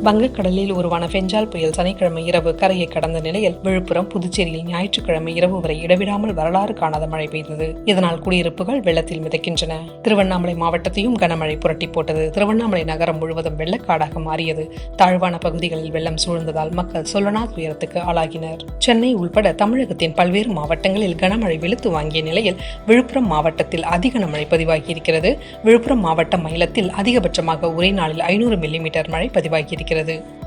வங்கக்கடலில் உருவான பெஞ்சால் புயல் சனிக்கிழமை இரவு கரையை கடந்த நிலையில் விழுப்புரம், புதுச்சேரியில் ஞாயிற்றுக்கிழமை இரவு வரை இடைவிடாமல் வரலாறு காணாத மழை பெய்தது. இதனால் குடியிருப்புகள் வெள்ளத்தில் மிதக்கின்றன. திருவண்ணாமலை மாவட்டத்தையும் கனமழை புரட்டி போட்டது. திருவண்ணாமலை நகரம் முழுவதும் வெள்ளக்காடாக மாறியது. தாழ்வான பகுதிகளில் வெள்ளம் சூழ்ந்ததால் மக்கள் சொல்லனா துயரத்துக்கு ஆளாகினர். சென்னை உள்பட தமிழகத்தின் பல்வேறு மாவட்டங்களில் கனமழை வெளுத்து வாங்கிய நிலையில் விழுப்புரம் மாவட்டத்தில் அதிக கனமழை பதிவாகியிருக்கிறது. விழுப்புரம் மாவட்டம் மயிலத்தில் அதிகபட்சமாக ஒரே நாளில் 500 மில்லிமீட்டர் மழை பதிவாகியிருக்கிறது.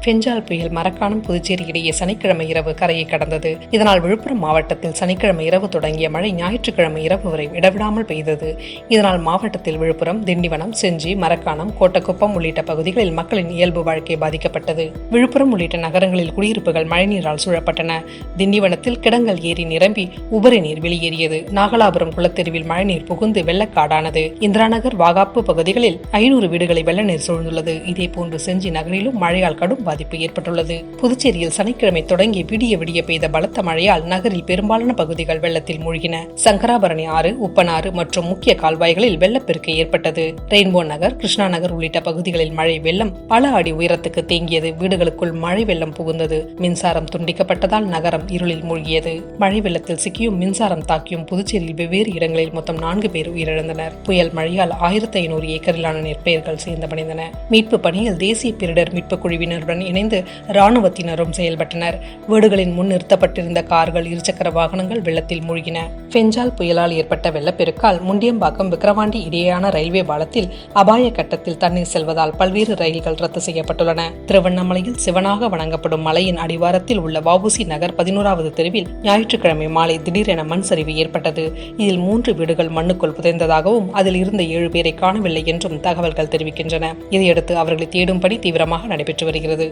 பெஞ்சால் புயல் மரக்காணம், புதுச்சேரி இடையே சனிக்கிழமை இரவு கரையை கடந்தது. இதனால் விழுப்புரம் மாவட்டத்தில் சனிக்கிழமை இரவு தொடங்கிய மழை ஞாயிற்றுக்கிழமை இரவு வரை இடைவிடாமல் பெய்தது. இதனால் மாவட்டத்தில் விழுப்புரம், திண்டிவனம், செஞ்சி, மரக்காணம், கோட்டக்குப்பம் உள்ளிட்ட பகுதிகளில் மக்களின் இயல்பு வாழ்க்கை பாதிக்கப்பட்டது. விழுப்புரம் உள்ளிட்ட நகரங்களில் குடியிருப்புகள் மழைநீரால் சூழப்பட்டன. திண்டிவனத்தில் கிடங்கல் ஏரி நிரம்பி உபரி நீர் வெளியேறியது. நாகலாபுரம் குளத்தெருவில் மழைநீர் புகுந்து வெள்ளக்காடானது. இந்திராநகர், வாகாப்பு பகுதிகளில் 500 வீடுகளை வெள்ள நீர் சூழ்ந்துள்ளது. இதேபோன்று செஞ்சி நகரிலும் மழையால் கடும் பாதிப்பு ஏற்பட்டுள்ளது. புதுச்சேரியில் சனிக்கிழமை தொடங்கி விடிய பெய்த பலத்த மழையால் நகரில் பெரும்பாலான பகுதிகள் வெள்ளத்தில் மூழ்கின. சங்கராபரணி ஆறு, உப்பனாறு மற்றும் முக்கிய கால்வாய்களில் வெள்ளப்பெருக்கு ஏற்பட்டது. ரெயின்போ நகர், கிருஷ்ணா நகர் உள்ளிட்ட பகுதிகளில் மழை வெள்ளம் பல அடி உயரத்துக்கு தேங்கியது. வீடுகளுக்குள் மழை வெள்ளம் புகுந்தது. மின்சாரம் துண்டிக்கப்பட்டதால் நகரம் இருளில் மூழ்கியது. மழை வெள்ளத்தில் சிக்கியும் மின்சாரம் தாக்கியும் புதுச்சேரியில் வெவ்வேறு இடங்களில் மொத்தம் 4 பேர் உயிரிழந்தனர். புயல் மழையால் 1500 ஏக்கரிலான நெற்பயிர்கள் சேதமடைந்தன. மீட்பு பணியில் தேசிய பேரிடர் மீட்பு குழுவினருடன் இணைந்து ராணுவத்தினரும் செயல்பட்டனர். வீடுகளின் முன் நிறுத்தப்பட்டிருந்த கார்கள், இருசக்கர வாகனங்கள் வெள்ளத்தில் மூழ்கின. பெஞ்சால் புயலால் ஏற்பட்ட வெள்ளப்பெருக்கால் முண்டியம்பாக்கம், விக்கிரவாண்டி இடையேயான ரயில்வே பாலத்தில் அபாய கட்டத்தில் தண்ணீர் செல்வதால் பல்வேறு ரயில்கள் ரத்து செய்யப்பட்டுள்ளன. திருவண்ணாமலையில் சிவனாக வணங்கப்படும் மலையின் அடிவாரத்தில் உள்ள வஉசி நகர் 11வது தெருவில் ஞாயிற்றுக்கிழமை மாலை திடீரென மண் சரிவு ஏற்பட்டது. இதில் 3 வீடுகள் மண்ணுக்குள் புதைந்ததாகவும் அதில் இருந்த 7 பேரை காணவில்லை என்றும் தகவல்கள் தெரிவிக்கின்றன. இதையடுத்து அவர்களை தேடும் பணி தீவிரமாக நடைபெற்று வருகிறது.